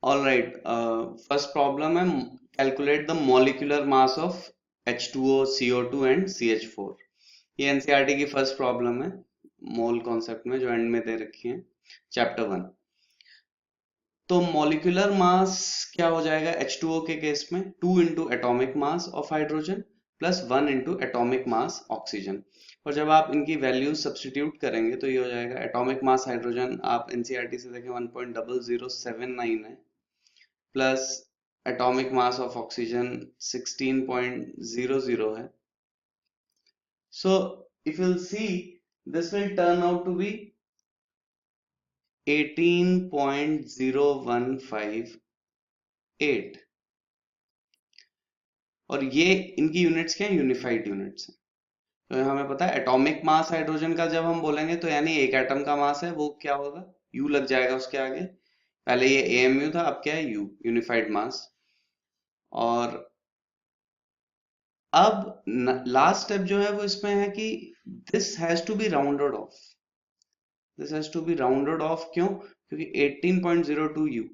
All right. First problem है calculate the molecular mass of H2O, CO2 and CH4. ये NCERT की first problem है mole concept में जो एंड में दे रखी है चैप्टर 1। तो मॉलिक्यूलर मास क्या हो जाएगा H2O के केस में 2 into atomic mass of hydrogen plus 1 into atomic mass oxygen. और जब आप इनकी वैल्यूज सब्स्टिट्यूट करेंगे तो ये हो जाएगा एटोमिक मास हाइड्रोजन आप एनसीईआरटी से देखें 1.0079 है plus atomic mass of oxygen 16.00 है। So if you'll see, this will turn out to be 18.0158 और ये इनकी यूनिट्स क्या है, यूनिफाइड यूनिट्स है। तो हमें पता है एटॉमिक मास हाइड्रोजन का जब हम बोलेंगे तो यानी एक एटम का मास है वो क्या होगा, यू लग जाएगा उसके आगे। पहले ये एएमयू था, अब क्या है, यू, यूनिफाइड मास। और अब लास्ट स्टेप जो है वो इसमें है कि this has to be rounded off, this has to be rounded off. क्यों? क्योंकि 18.02 यू।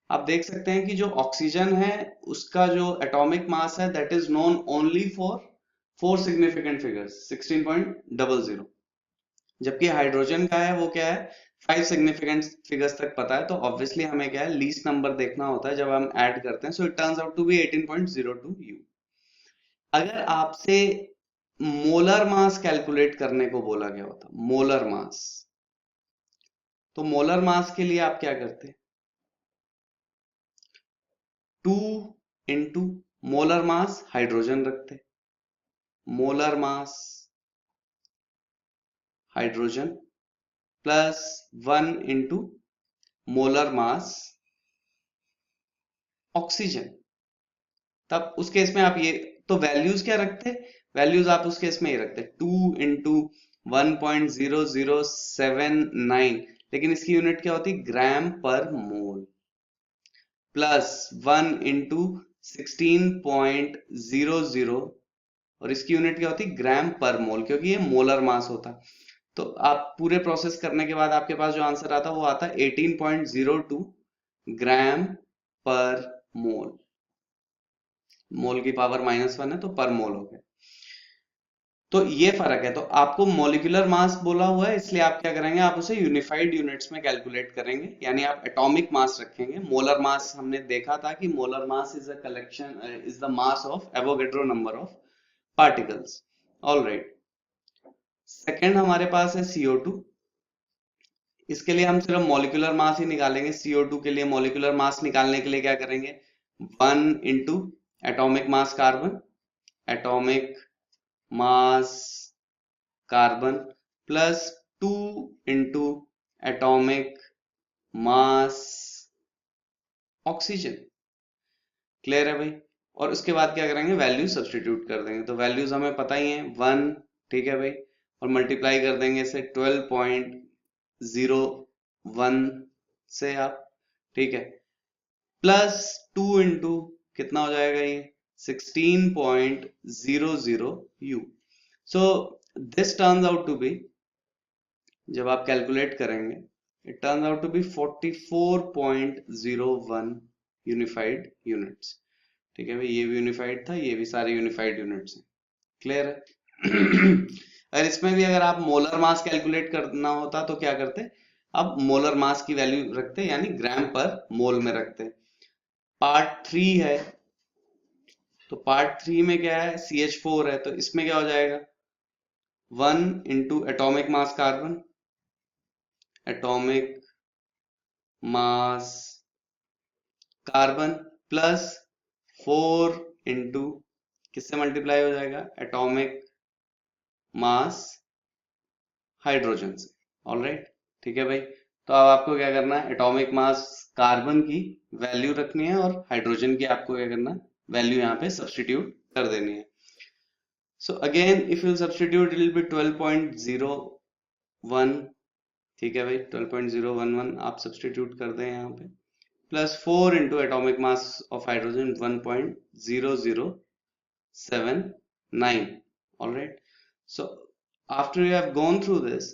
आप देख सकते हैं कि जो ऑक्सीजन है उसका जो एटॉमिक मास है that is known only for 4 significant figures 16.00, जबकि हाइड्रोजन का है वो क्या है 5 सिग्निफिकेंट फिगर्स तक पता है। तो ऑब्वियसली हमें क्या है लीस्ट नंबर देखना होता है जब हम ऐड करते हैं। So it turns out to be 18.02 U. अगर आपसे मोलर मास कैलकुलेट करने को बोला गया होता, मोलर मास, तो मोलर मास के लिए आप क्या करते, 2 इंटू मोलर मास हाइड्रोजन रखते, molar mass hydrogen plus 1 into molar mass oxygen. तब उस केस में आप ये तो वैल्यूज क्या रखते, वैल्यूज आप उस केस में ये रखते 2 इंटू 1.0079, लेकिन इसकी यूनिट क्या होती, ग्राम पर मोल, प्लस 1 इंटू 16.00 और इसकी यूनिट क्या होती, ग्राम पर मोल, क्योंकि ये मोलर मास होता। तो आप पूरे प्रोसेस करने के बाद आपके पास जो आंसर आता वो आता 18.02 ग्राम पर मोल। मोल की पावर -1 है तो पर मोल हो गया। तो ये फर्क है। तो आपको मॉलिक्यूलर मास बोला हुआ है इसलिए आप क्या करेंगे, आप उसे यूनिफाइड यूनिट्स में कैलकुलेट करेंगे, यानी आप एटॉमिक मास रखेंगे। मोलर मास हमने देखा था कि molar mass is a collection, is the mass of Avogadro number of particles. Alright, second हमारे पास है CO2। इसके लिए हम सिर्फ मॉलिक्यूलर मास ही निकालेंगे। CO2 के लिए मॉलिक्यूलर मास निकालने के लिए क्या करेंगे, 1 into atomic mass carbon, atomic mass carbon plus 2 into atomic mass oxygen. Clear है भाई? और उसके बाद क्या करेंगे, वैल्यूज सब्स्टिट्यूट कर देंगे। तो वैल्यूज हमें पता ही है 1, ठीक है भाई, और मल्टीप्लाई कर देंगे इसे 12.01 से आप, ठीक है, प्लस 2 इंटू कितना हो जाएगा ये 16.00 U. So this turns out to be, जब आप कैलकुलेट करेंगे, it turns out to be 44.01 unified units. ठीक है भाई, ये भी यूनिफाइड था, ये भी सारे यूनिफाइड यूनिट्स हैं। क्लियर है? अगर इसमें भी अगर आप मोलर मास कैलकुलेट करना होता तो क्या करते, अब मोलर मास की वैल्यू रखते, यानी ग्राम पर मोल में रखते। पार्ट 3 है, तो पार्ट 3 में क्या है, CH4 है, तो इसमें क्या हो जाएगा 1 into atomic mass carbon, atomic mass carbon plus 4 into किससे मल्टीप्लाई हो जाएगा, एटॉमिक मास हाइड्रोजन से। ऑलराइट, ठीक है भाई। तो अब आपको क्या करना है, एटॉमिक मास कार्बन की वैल्यू रखनी है और हाइड्रोजन की आपको क्या करना है, वैल्यू यहाँ पे सब्स्टिट्यूट कर देनी है। So again if you substitute it will be 12.01, ठीक है भाई, 12.011 आप सब्स्टिट्यूट कर दें यहाँ पे, plus 4 into atomic mass of hydrogen 1.0079। Alright, so after you have gone through this,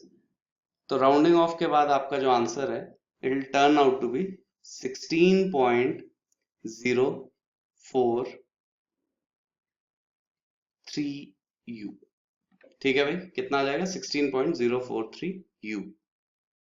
तो राउंडिंग ऑफ के बाद आपका जो आंसर है it will turn out to be 16.043 U। ठीक है भाई, कितना आ जाएगा 16.043 U।